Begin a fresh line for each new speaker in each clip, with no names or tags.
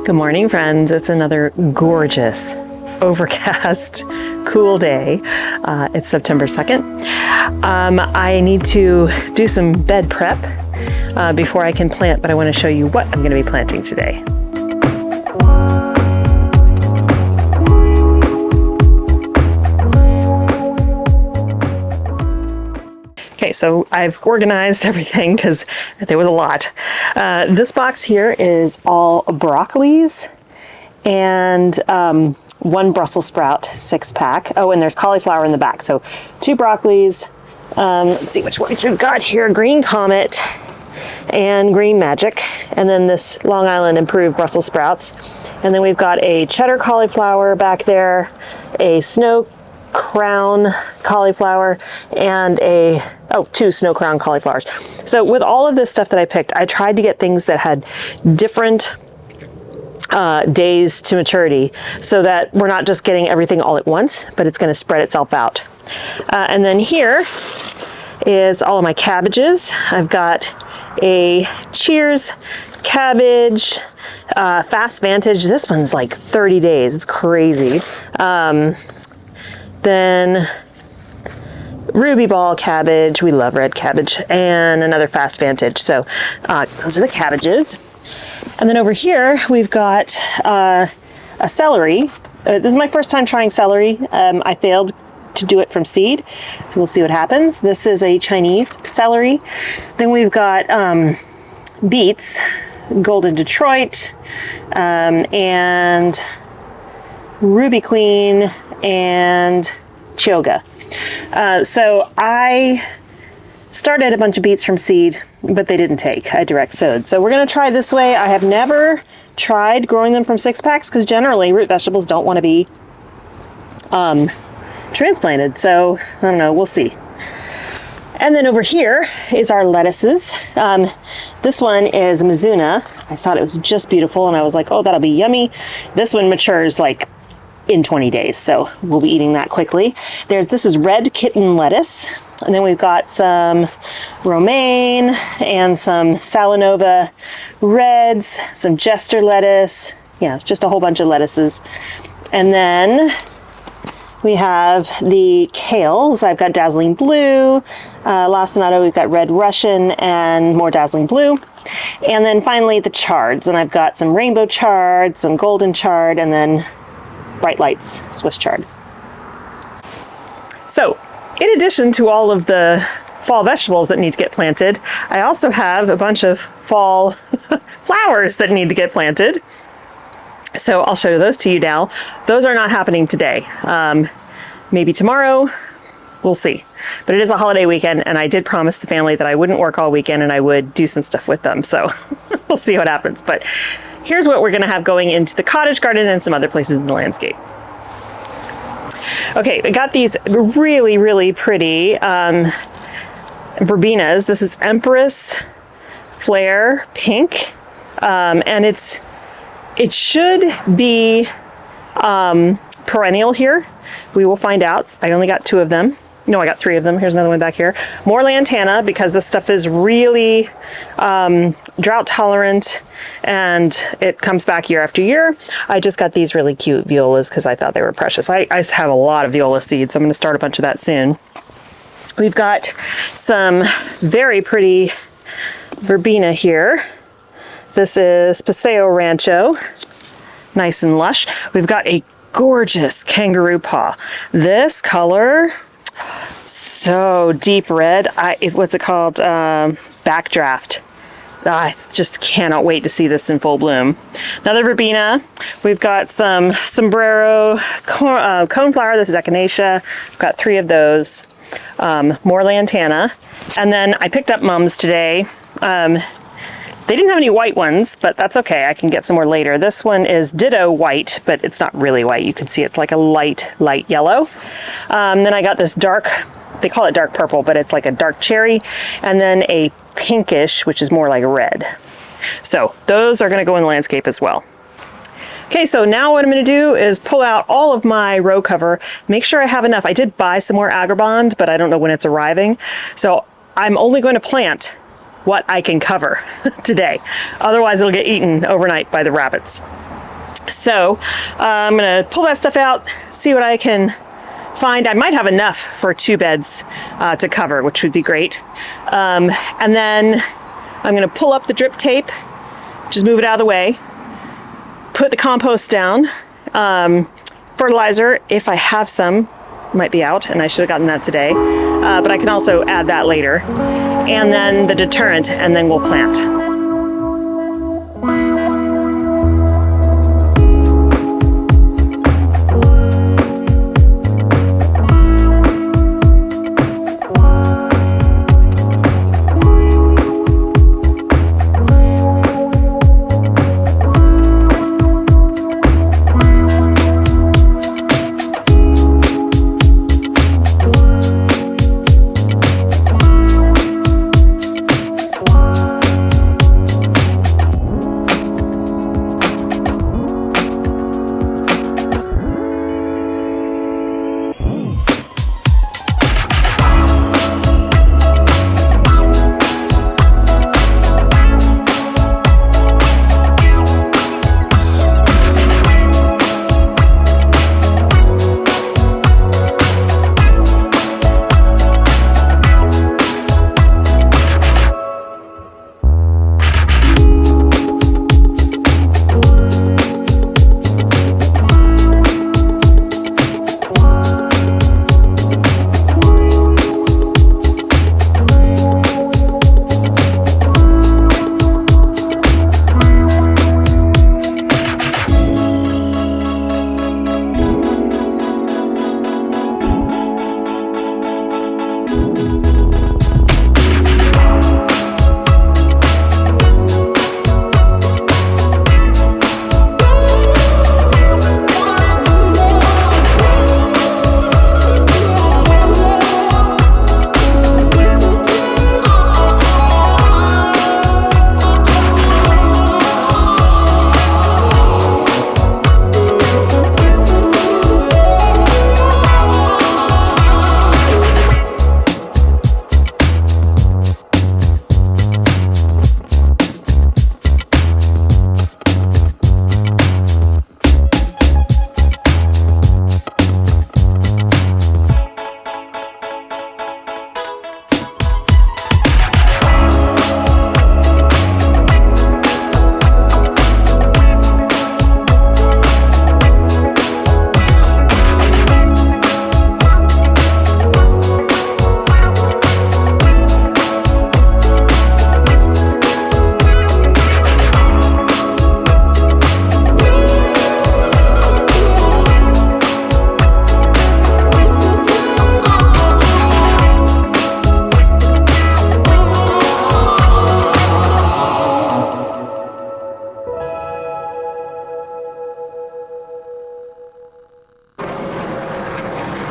Good morning, friends. It's another gorgeous, overcast, cool day. It's September 2nd. I need to do some bed prep before I can plant, but I want to show you what I'm going to be planting today. Okay, so I've organized everything because there was a lot. This box here is all broccolis and one Brussels sprout 6-pack. Oh, and there's cauliflower in the back. So 2 broccolis. Let's see which ones we've got here. Green Comet and Green Magic. And then this Long Island Improved Brussels sprouts. And then we've got a cheddar cauliflower back there, a snow crown cauliflower, and 2 snow crown cauliflowers. So with all of this stuff that I picked, I tried to get things that had different days to maturity so that we're not just getting everything all at once, but it's going to spread itself out. And then here is all of my cabbages. I've got a Cheers cabbage, Fast Vantage. This one's like 30 days. It's crazy. Then Ruby Ball cabbage, we love red cabbage, and another Fast Vantage. So those are the cabbages. And then over here we've got a celery. This is my first time trying celery. I failed to do it from seed, so we'll see what happens. This is a Chinese celery. Then we've got beets, Golden Detroit, and Ruby Queen, and Chioggia. So I started a bunch of beets from seed, but they didn't take. I direct sowed. So we're going to try this way. I have never tried growing them from 6-packs because generally root vegetables don't want to be transplanted. So I don't know. We'll see. And then over here is our lettuces. This one is Mizuna. I thought it was just beautiful, and I was like, oh, that'll be yummy. This one matures like in 20 days, so we'll be eating that quickly. This is red kitten lettuce, and then we've got some romaine and some Salanova reds, some Jester lettuce. Yeah, just a whole bunch of lettuces. And then we have the kales. I've got Dazzling Blue, Lacinato, we've got Red Russian, and more Dazzling Blue. And then finally the chards, and I've got some rainbow chard, some golden chard, and then Bright Lights Swiss chard. So in addition to all of the fall vegetables that need to get planted, I also have a bunch of fall flowers that need to get planted. So I'll show those to you now. Those are not happening today. Maybe tomorrow, we'll see. But it is a holiday weekend, and I did promise the family that I wouldn't work all weekend and I would do some stuff with them. So we'll see what happens. But here's what we're going to have going into the cottage garden and some other places in the landscape. Okay, I got these really, really pretty verbenas. This is Empress Flare Pink, and it should be perennial here. We will find out. I only got 2 of them. No, I got 3 of them. Here's another one back here. More lantana, because this stuff is really drought tolerant and it comes back year after year. I just got these really cute violas because I thought they were precious. I have a lot of viola seeds, so I'm going to start a bunch of that soon. We've got some very pretty verbena here. This is Paseo Rancho, nice and lush. We've got a gorgeous kangaroo paw. This color, so deep red. What's it called? Backdraft. I just cannot wait to see this in full bloom. Another verbena. We've got some sombrero coneflower. This is echinacea. I've got 3 of those. More lantana. And then I picked up mums today. They didn't have any white ones, but that's okay. I can get some more later. This one is ditto white, but it's not really white. You can see it's like a light yellow. Then I got this dark, they call it dark purple, but it's like a dark cherry. And then a pinkish, which is more like red. So those are gonna go in the landscape as well. Okay, so now what I'm gonna do is pull out all of my row cover, make sure I have enough. I did buy some more Agribond, but I don't know when it's arriving. So I'm only going to plant what I can cover today. Otherwise it'll get eaten overnight by the rabbits. So I'm gonna pull that stuff out, see what I can find. I might have enough for 2 beds to cover, which would be great. And then I'm gonna pull up the drip tape, just move it out of the way, put the compost down. Fertilizer, if I have some, might be out, and I should have gotten that today. But I can also add that later. And then the deterrent, and then we'll plant.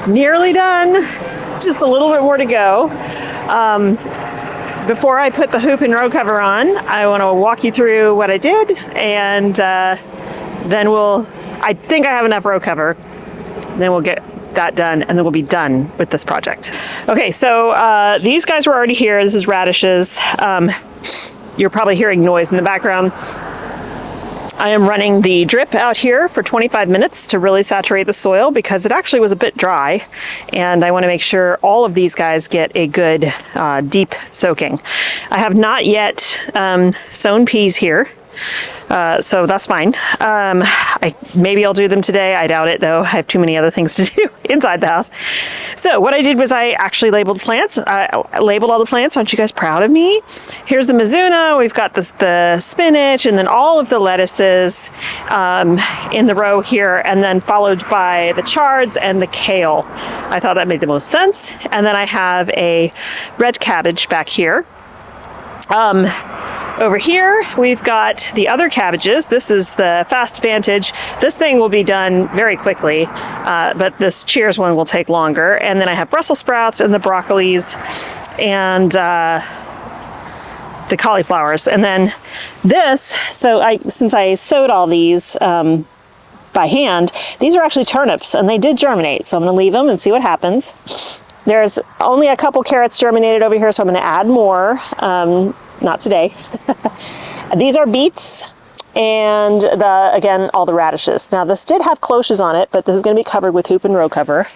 Nearly done, just a little bit more to go. Before I put the hoop and row cover on, I want to walk you through what I did, and then I think I have enough row cover, then we'll get that done, and then we'll be done with this project. Okay, so these guys were already here. This is radishes. You're probably hearing noise in the background. I am running the drip out here for 25 minutes to really saturate the soil because it actually was a bit dry, and I want to make sure all of these guys get a good deep soaking. I have not yet sown peas here, so that's fine. Maybe I'll do them today. I doubt it, though. I have too many other things to do inside the house. So what I did was I actually labeled plants. I labeled all the plants. Aren't you guys proud of me? Here's the Mizuna. We've got the spinach, and then all of the lettuces in the row here, and then followed by the chards and the kale. I thought that made the most sense. And then I have a red cabbage back here. Over here, we've got the other cabbages. This is the Fast Vantage. This thing will be done very quickly, but this Cheers one will take longer. And then I have Brussels sprouts and the broccolis and the cauliflowers. And then this, since I sowed all these by hand, these are actually turnips, and they did germinate. So I'm gonna leave them and see what happens. There's only a couple carrots germinated over here, so I'm gonna add more. Not today. These are beets, and again, all the radishes. Now this did have cloches on it, but this is going to be covered with hoop and row cover.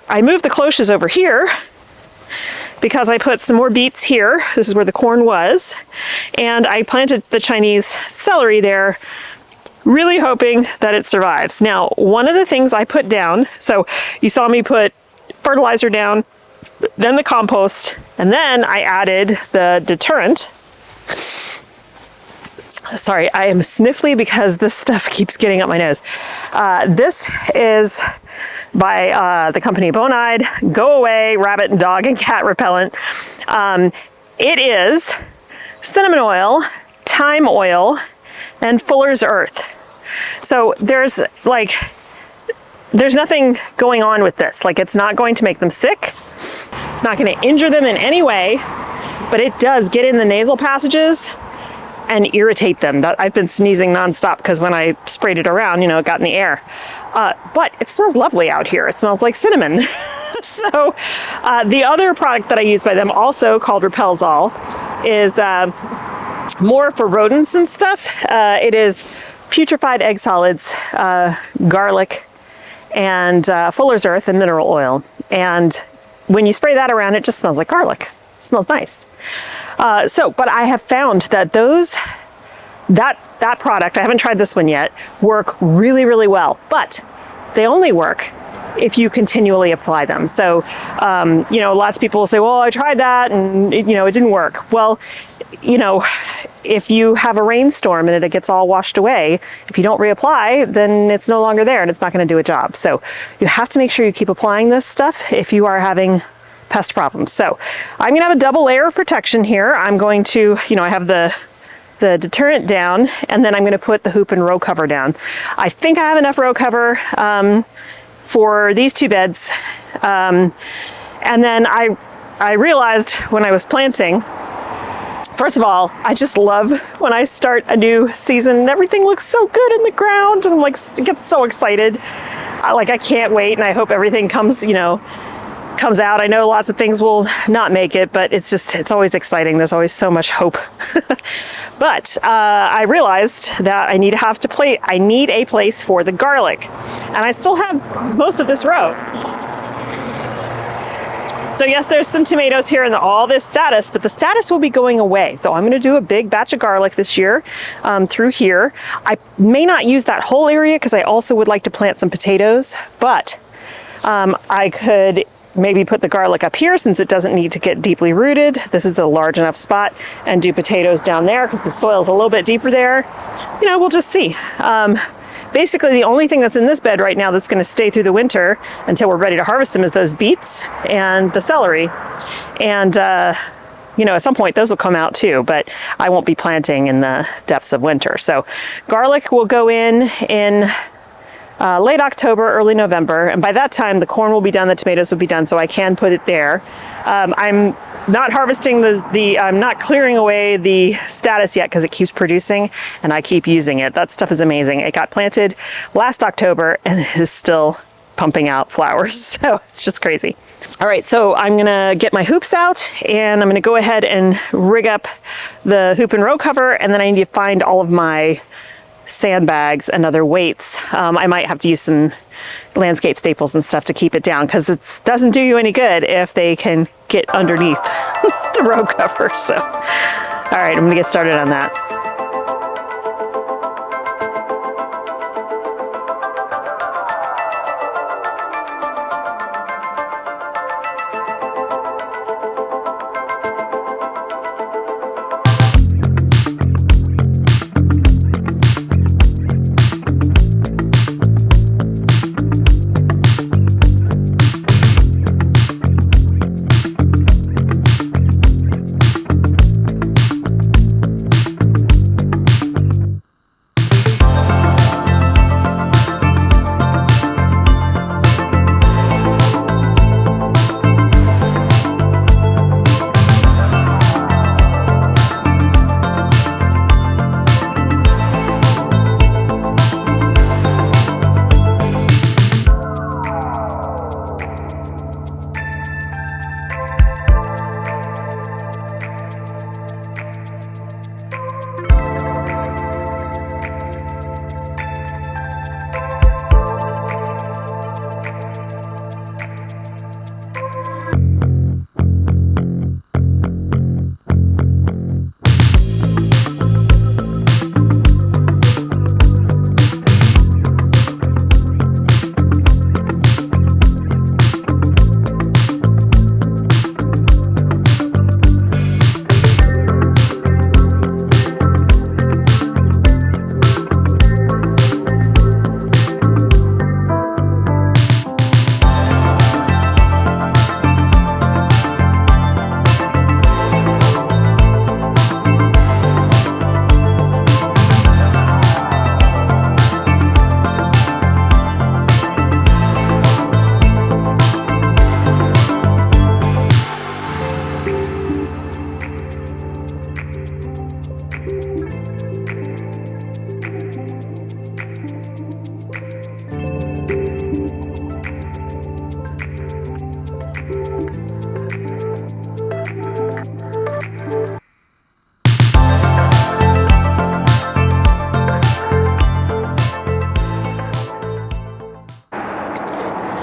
I moved the cloches over here because I put some more beets here. This is where the corn was. And I planted the Chinese celery there, really hoping that it survives. Now, one of the things I put down, so you saw me put fertilizer down, then the compost, and then I added the deterrent. Sorry, I am sniffly because this stuff keeps getting up my nose. This is by the company Bonide, Go Away Rabbit and Dog and Cat Repellent. It is cinnamon oil, thyme oil, and Fuller's Earth. So there's nothing going on with this. Like, it's not going to make them sick. It's not going to injure them in any way, but it does get in the nasal passages and irritate them. I've been sneezing nonstop because when I sprayed it around, you know, it got in the air. But it smells lovely out here. It smells like cinnamon. So the other product that I use by them, also called Repelzol, is more for rodents and stuff. It is putrefied egg solids, garlic, and Fuller's Earth and mineral oil. And when you spray that around, it just smells like garlic. It smells nice. But I have found that that product, I haven't tried this one yet, work really, really well. But they only work if you continually apply them. So, you know, lots of people will say, well, I tried that and, it didn't work. Well, if you have a rainstorm and it gets all washed away, if you don't reapply, then it's no longer there and it's not going to do a job. So you have to make sure you keep applying this stuff if you are having pest problems. So I'm going to have a double layer of protection here. I'm going to, I have the deterrent down, and then I'm going to put the hoop and row cover down. I think I have enough row cover for these two beds. And then I realized when I was planting, first of all, I just love when I start a new season and everything looks so good in the ground, and I'm like, get so excited. I can't wait, and I hope everything comes out. I know lots of things will not make it, but it's always exciting. There's always so much hope. But I realized that I need a place for the garlic, and I still have most of this row. So yes, there's some tomatoes here and all this statice, but the statice will be going away. So I'm going to do a big batch of garlic this year through here. I may not use that whole area because I also would like to plant some potatoes, but I could maybe put the garlic up here since it doesn't need to get deeply rooted. This is a large enough spot, and do potatoes down there because the soil is a little bit deeper there. We'll just see. Basically, the only thing that's in this bed right now that's going to stay through the winter until we're ready to harvest them is those beets and the celery. And, at some point those will come out too, but I won't be planting in the depths of winter. So garlic will go in late October, early November, and by that time the corn will be done, the tomatoes will be done, so I can put it there. I'm not harvesting I'm not clearing away the statice yet because it keeps producing and I keep using it. That stuff is amazing. It got planted last October and it is still pumping out flowers, so it's just crazy. All right, so I'm gonna get my hoops out and I'm gonna go ahead and rig up the hoop and row cover, and then I need to find all of my sandbags and other weights. I might have to use some landscape staples and stuff to keep it down because it doesn't do you any good if they can get underneath the row cover. So, all right, I'm gonna get started on that.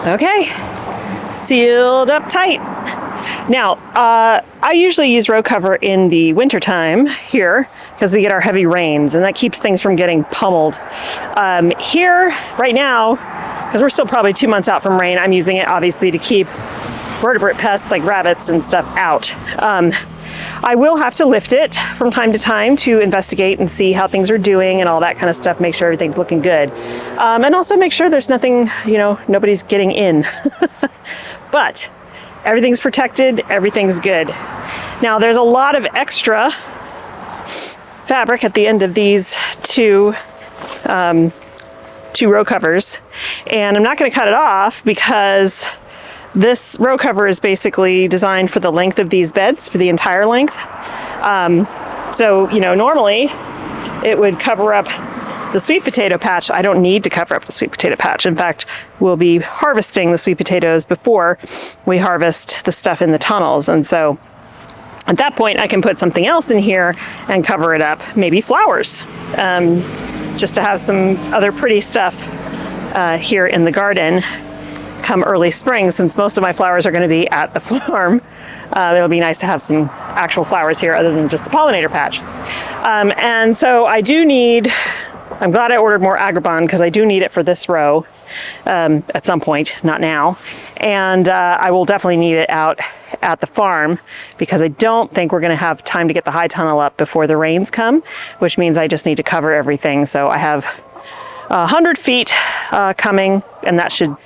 Okay, sealed up tight. Now, I usually use row cover in the wintertime here because we get our heavy rains and that keeps things from getting pummeled. Here, right now, because we're still probably 2 months out from rain, I'm using it obviously to keep vertebrate pests like rabbits and stuff out. I will have to lift it from time to time to investigate and see how things are doing and all that kind of stuff, make sure everything's looking good. And also make sure there's nothing, nobody's getting in. But everything's protected, everything's good. Now there's a lot of extra fabric at the end of these two row covers, and I'm not going to cut it off because this row cover is basically designed for the length of these beds, for the entire length. So normally it would cover up the sweet potato patch. I don't need to cover up the sweet potato patch. In fact, we'll be harvesting the sweet potatoes before we harvest the stuff in the tunnels. And so at that point, I can put something else in here and cover it up, maybe flowers, just to have some other pretty stuff here in the garden come early spring, since most of my flowers are going to be at the farm. It'll be nice to have some actual flowers here other than just the pollinator patch. And so I do need, I'm glad I ordered more Agribon because I do need it for this row at some point, not now. And I will definitely need it out at the farm because I don't think we're going to have time to get the high tunnel up before the rains come, which means I just need to cover everything. So I have 100 feet coming, and that should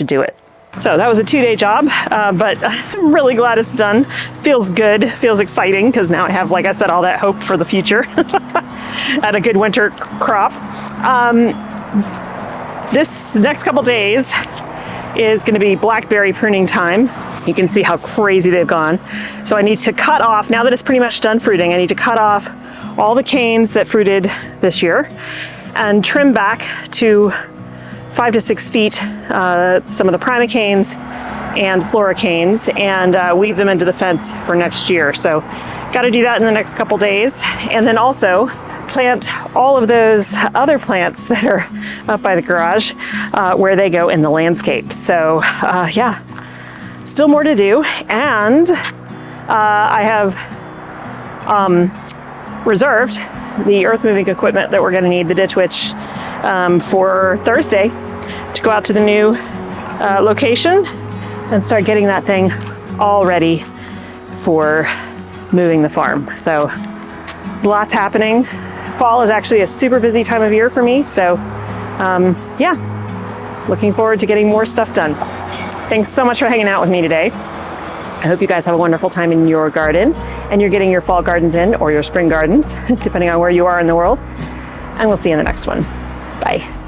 do it. So that was a 2-day job, but I'm really glad it's done. Feels good, feels exciting, because now I have, like I said, all that hope for the future and a good winter crop. This next couple days is going to be blackberry pruning time. You can see how crazy they've gone. So I need to cut off, now that it's pretty much done fruiting, I need to cut off all the canes that fruited this year and trim back to 5 to 6 feet some of the primicanes and floricanes and weave them into the fence for next year. So got to do that in the next couple days, and then also plant all of those other plants that are up by the garage where they go in the landscape. So yeah, still more to do, and I have reserved the earth moving equipment that we're going to need, the Ditch Witch, for Thursday to go out to the new location and start getting that thing all ready for moving the farm. So lots happening. Fall is actually a super busy time of year for me. So yeah, looking forward to getting more stuff done. Thanks so much for hanging out with me today. I hope you guys have a wonderful time in your garden and you're getting your fall gardens in, or your spring gardens, depending on where you are in the world. And we'll see you in the next one. Bye.